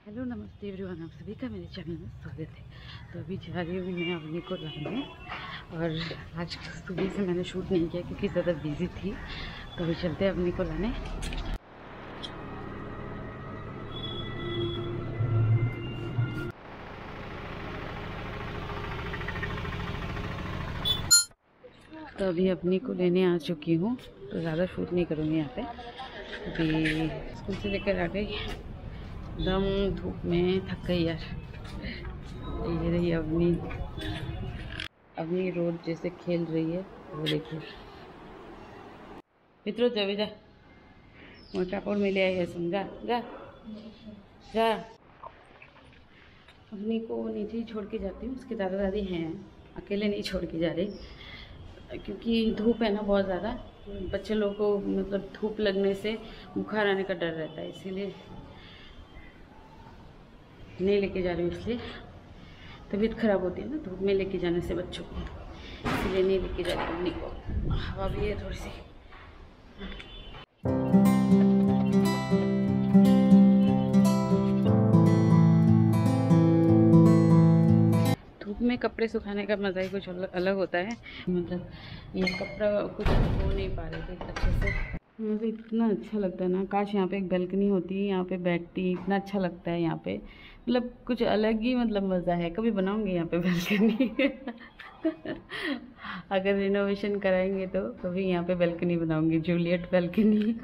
Hello नमस्ते everyone, आप सभी का मेरे चैनल में स्वागत है। तो अभी जा रही हूँ मैं अवनी को लाने, और आज सुबह से मैंने शूट नहीं किया क्योंकि ज़्यादा बिजी थी। तो अभी चलते हैं अवनी को लाने। तो अभी अवनी को लेने आ चुकी हूँ, तो ज़्यादा शूट नहीं करूँगी यहाँ पे। अभी स्कूल से लेकर आ गई, दम धूप में थक गई यार। ये रही अवनी, अवनी रोड जैसे खेल रही है, वो देखिए। मित्रों जब जा मोटा पोड़ मिले आई है, समझा जा जा। अवनी को नीचे ही छोड़ के जाती हूँ, उसके दादा दादी हैं, अकेले नहीं छोड़ के जा रही क्योंकि धूप है ना बहुत ज़्यादा। बच्चे लोगों को मतलब धूप लगने से बुखार आने का डर रहता है, इसीलिए नहीं लेके जा रही हूँ। इसलिए तबीयत खराब होती है ना धूप में लेके जाने से बच्चों को, इसलिए नहीं लेके जा रही अवनी को। हवा भी है थोड़ी सी। धूप में कपड़े सुखाने का मज़ा ही कुछ अलग होता है। मतलब ये कपड़ा कुछ धो नहीं पा रहे थे अच्छे से। मुझे इतना अच्छा लगता है ना, काश यहाँ पे एक बैल्कनी होती, यहाँ पे बैठती, इतना अच्छा लगता है यहाँ पे। मतलब कुछ अलग ही मतलब मज़ा है। कभी बनाऊंगी यहाँ पे बैल्कनी अगर रिनोवेशन कराएंगे तो कभी यहाँ पे बैल्कनी बनाऊंगी, जूलियट बैल्कनी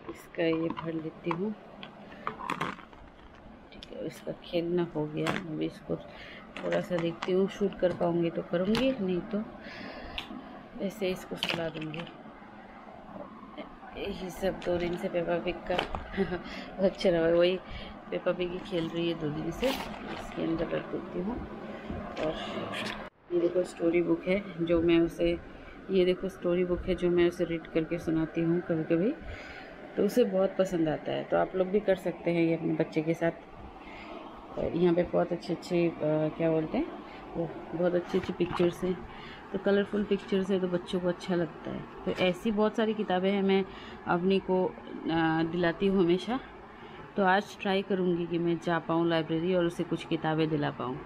इसका ये भर लेती हूँ। ठीक है, इसका खेलना हो गया। अभी इसको थोड़ा सा देखती हूँ, शूट कर पाऊंगी तो करूँगी, नहीं तो ऐसे इसको सुला दूँगी। यही सब 2 दिन से पेपा पिग का अच्छा रहा है। वही पेपा पिग ही खेल रही है 2 दिन से, इसके अंदर रख देती हूँ। और ये देखो स्टोरी बुक है जो मैं उसे, ये देखो स्टोरी बुक है जो मैं उसे रीड करके सुनाती हूँ कभी कभी, तो उसे बहुत पसंद आता है। तो आप लोग भी कर सकते हैं ये अपने बच्चे के साथ। यहाँ पे बहुत अच्छे क्या बोलते हैं वो, बहुत अच्छी पिक्चर्स हैं, तो कलरफुल पिक्चर्स है तो बच्चों को अच्छा लगता है। तो ऐसी बहुत सारी किताबें हैं, मैं अवनी को दिलाती हूँ हमेशा। तो आज ट्राई करूँगी कि मैं जा पाऊँ लाइब्रेरी और उसे कुछ किताबें दिला पाऊँ।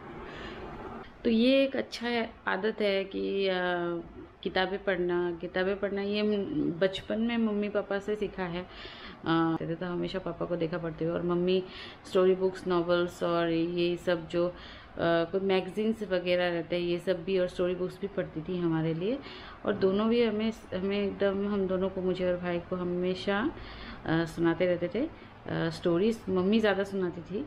तो ये एक अच्छा आदत है कि किताबें पढ़ना ये बचपन में मम्मी पापा से सीखा है। तो हमेशा पापा को देखा पढ़ते हुए, और मम्मी स्टोरी बुक्स, नॉवेल्स और ये सब जो कोई मैगजीन्स वगैरह रहते हैं ये सब भी, और स्टोरी बुक्स भी पढ़ती थी हमारे लिए। और दोनों भी हमें एकदम, हम दोनों को, मुझे और भाई को हमेशा सुनाते रहते थे स्टोरीज। मम्मी ज़्यादा सुनाती थी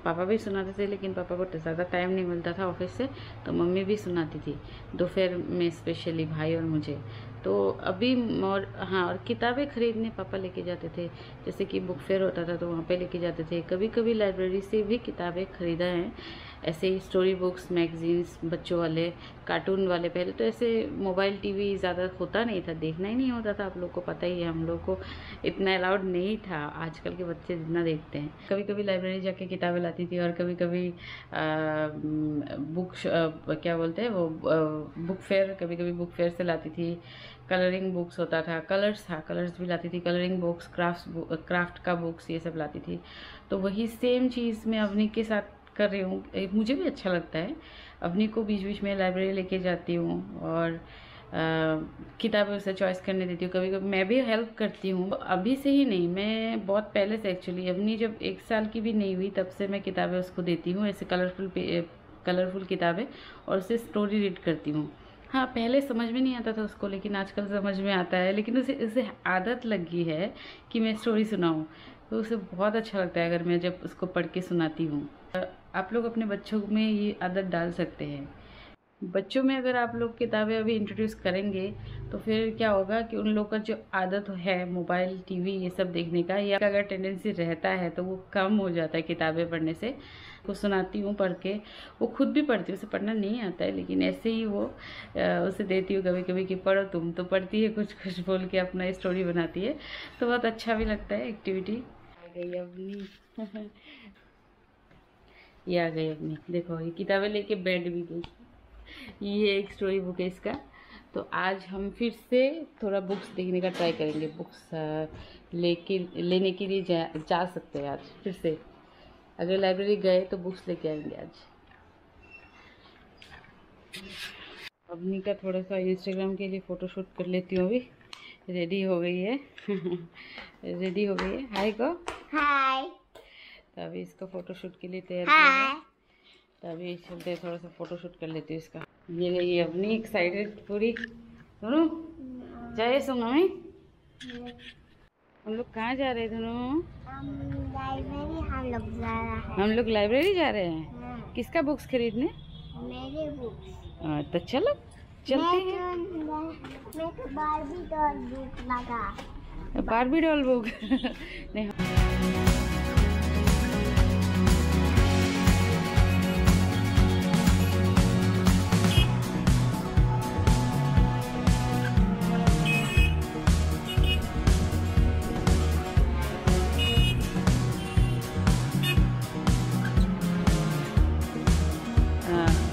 पापा भी सुनाते थे, लेकिन पापा को ज़्यादा टाइम नहीं मिलता था ऑफिस से, तो मम्मी भी सुनाती थी दोपहर में, स्पेशली भाई और मुझे। तो अभी और हाँ, और किताबें खरीदने पापा लेके जाते थे, जैसे कि बुक फेयर होता था तो वहाँ पे लेके जाते थे। कभी कभी लाइब्रेरी से भी किताबें खरीदा है, ऐसे ही स्टोरी बुक्स, मैगजीन्स, बच्चों वाले, कार्टून वाले। पहले तो ऐसे मोबाइल टीवी ज़्यादा होता नहीं था, देखना ही नहीं होता था, आप लोग को पता ही है, हम लोग को इतना अलाउड नहीं था, आजकल के बच्चे जितना देखते हैं। कभी कभी लाइब्रेरी जाके किताबें लाती थी, और कभी कभी क्या बोलते हैं वो, बुक फेयर, कभी कभी बुक फेयर से लाती थी। कलरिंग बुक्स होता था, कलर्स भी लाती थी, कलरिंग बुक्स, क्राफ्ट का बुक्स, ये सब लाती थी। तो वही सेम चीज़ मैं अवनी के साथ कर रही हूँ। मुझे भी अच्छा लगता है, अवनी को बीच बीच में लाइब्रेरी लेके जाती हूँ, और किताबें उसे चॉइस करने देती हूँ। कभी कभी मैं भी हेल्प करती हूँ, अभी से ही नहीं, मैं बहुत पहले से एक्चुअली, अवनी जब 1 साल की भी नहीं हुई तब से मैं किताबें उसको देती हूँ, ऐसे कलरफुल किताबें, और उसे स्टोरी रीड करती हूँ। हाँ, पहले समझ में नहीं आता था उसको, लेकिन आजकल समझ में आता है। लेकिन उसे आदत लग गई है कि मैं स्टोरी सुनाऊँ, तो उसे बहुत अच्छा लगता है अगर मैं जब उसको पढ़ के सुनाती हूँ। आप लोग अपने बच्चों में ये आदत डाल सकते हैं। बच्चों में अगर आप लोग किताबें अभी इंट्रोड्यूस करेंगे तो फिर क्या होगा कि उन लोग का जो आदत है मोबाइल, टीवी ये सब देखने का, या अगर टेंडेंसी रहता है तो वो कम हो जाता है किताबें पढ़ने से। को सुनाती हूँ पढ़ के, वो खुद भी पढ़ती है, उसे पढ़ना नहीं आता है, लेकिन ऐसे ही वो उसे देती हूँ कभी कभी कि पढ़ो तुम, तो पढ़ती है, कुछ कुछ बोल के अपना स्टोरी बनाती है, तो बहुत अच्छा भी लगता है एक्टिविटी। आ गई अपनी ये आ गई अपनी, देखो ये किताबें लेके बेड भी गई। ये एक स्टोरी बुक है इसका। तो आज हम फिर से थोड़ा बुक्स देखने का ट्राई करेंगे। बुक्स लेने के लिए जा सकते हैं आज फिर से। अगर लाइब्रेरी गए तो बुक्स लेके आएंगे आज। अवनी का थोड़ा सा इंस्टाग्राम के लिए फ़ोटोशूट कर लेती हूँ। अभी रेडी हो गई है रेडी हो गई है। हाय को हाय। तो अभी इसका फ़ोटोशूट के लिए तैयार किया है। तो अभी चलते हैं, थोड़ा सा फ़ोटोशूट कर लेती हूँ इसका। ये रही अवनी एक्साइटेड पूरी। धनु जय सो मम्मी। हम लोग कहाँ जा रहे हैं धनु? लाइब्रेरी हम लोग लाइब्रेरी जा रहे हैं। हाँ। किसका बुक्स खरीदने? मेरे बुक्स। तो चलो चलते हैं। मैं तो बारबी डॉल बुक लगा। बारबी डॉल बुक नहीं।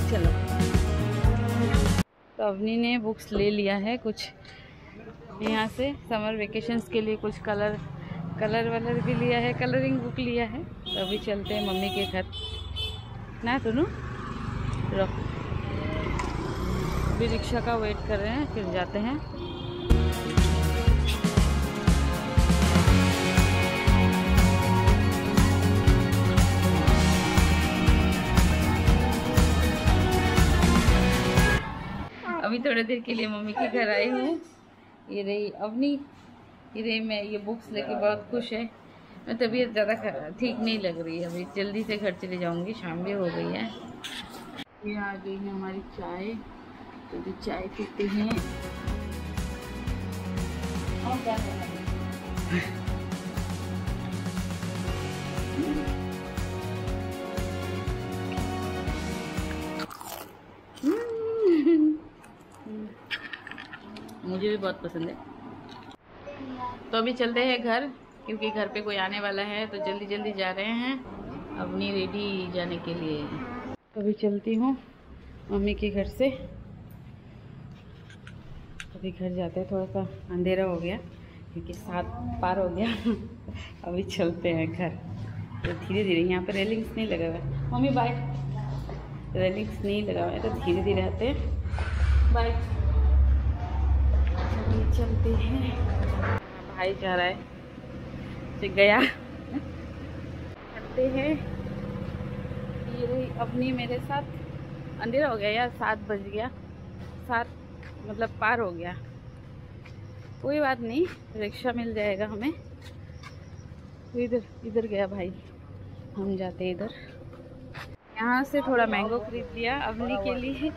चलो तो अवनी ने बुक्स ले लिया है कुछ यहाँ से समर वेकेशंस के लिए। कुछ कलर वलर भी लिया है, कलरिंग बुक लिया है। तो अभी चलते हैं मम्मी के घर ना दोनों। अभी रिक्शा का वेट कर रहे हैं, फिर जाते हैं। अभी थोड़ी देर के लिए मम्मी के घर आई हूँ। ये रही अवनी, ये रही मैं। ये बुक्स लेके बहुत खुश है। मैं तबीयत ज़्यादा ठीक नहीं लग रही है। अभी जल्दी से घर चले जाऊँगी, शाम भी हो गई है। ये आ गई है हमारी चाय। तो भी चाय पीते हैं। और क्या मुझे भी बहुत पसंद है। तो अभी चलते हैं घर, क्योंकि घर पे कोई आने वाला है। तो जल्दी जल्दी जा रहे हैं अपनी रेडी जाने के लिए। तो अभी चलती हूँ मम्मी के घर से। अभी घर जाते हैं, थोड़ा सा अंधेरा हो गया क्योंकि 7 पार हो गया अभी चलते हैं घर। तो धीरे धीरे, यहाँ पे रेलिंग्स नहीं लगा हुआ है। Mummy bye. रेलिंग्स नहीं लगा हुआ है तो धीरे धीरे आते हैं। बाय। चलते हैं। भाई जा रहा है, सीख गया। चलते हैं। ये रही अपनी मेरे साथ। अंधेरा हो गया यार, 7 बज गया। 7 मतलब पार हो गया। कोई बात नहीं, रिक्शा मिल जाएगा हमें। तो इधर गया भाई, हम जाते इधर। यहाँ से थोड़ा मैंगो खरीद लिया अवनी के लिए।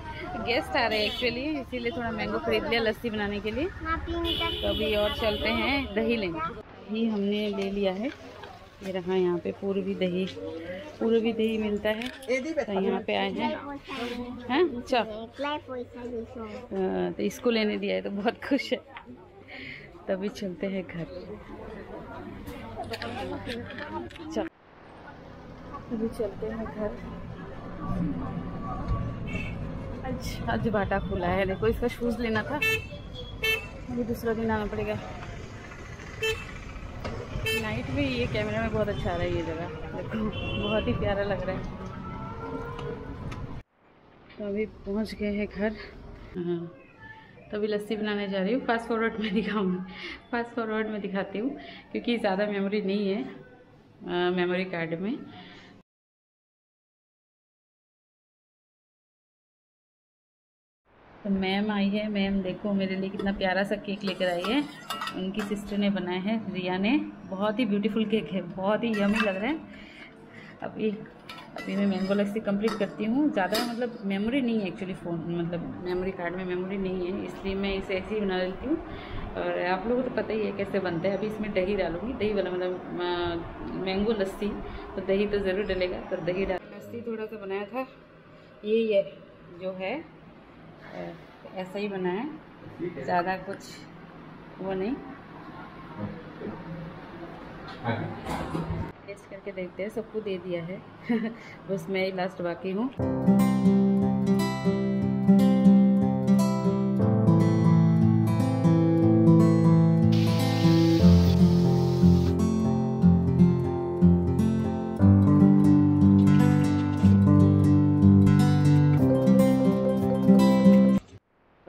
गेस्ट आ रहे हैं एक्चुअली, इसीलिए थोड़ा मैंगो खरीद लिया लस्सी बनाने के लिए। तो अभी और चलते हैं दही लेने। दही हमने ले लिया है। ये रहा, यहाँ पे पूर्वी दही मिलता है। तो यहाँ पे आए हैं। हाँ अच्छा, तो इसको लेने दिया है तो बहुत खुश है। तभी चलते हैं घर। चल अभी चलते हैं घर। आज बाटा खुला है। देखो, इसका शूज़ लेना था, अभी दूसरा दिन आना पड़ेगा। नाइट में ये कैमरा में बहुत अच्छा आ रहा है। ये जगह देखो, बहुत ही प्यारा लग रहा है। तो अभी पहुंच गए हैं घर। हाँ, तो अभी लस्सी बनाने जा रही हूँ। फास्ट फॉरवर्ड में दिखाती हूँ क्योंकि ज़्यादा मेमोरी नहीं है मेमोरी कार्ड में। तो मैम आई है। मैम देखो मेरे लिए कितना प्यारा सा केक लेकर आई है। उनकी सिस्टर ने बनाया है, रिया ने। बहुत ही ब्यूटीफुल केक है, बहुत ही यमी लग रहा है। अभी मैं मैंगो लस्सी कंप्लीट करती हूँ। ज़्यादा मतलब मेमोरी नहीं है एक्चुअली, फ़ोन मतलब मेमोरी कार्ड में मेमोरी नहीं है, इसलिए मैं इसे ऐसे ही बना लेती हूँ। और आप लोगों को तो पता ही है कैसे बनता है। अभी इसमें दही डालूँगी, दही वाला मतलब मैंगो लस्सी, तो दही तो ज़रूर डलेगा। तो दही डाल लस्सी थोड़ा सा बनाया था। ये जो है ऐसा ही बना है, ज़्यादा कुछ वो नहीं। टेस्ट करके देखते हैं। सबको दे दिया है बस मैं ही लास्ट बाकी हूँ।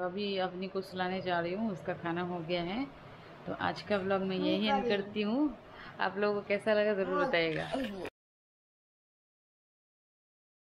अभी अपनी को सुलाने जा रही हूँ, उसका खाना हो गया है। तो आज का व्लॉग मैं यही एंड करती हूँ। आप लोगों को कैसा लगा ज़रूर बताइएगा।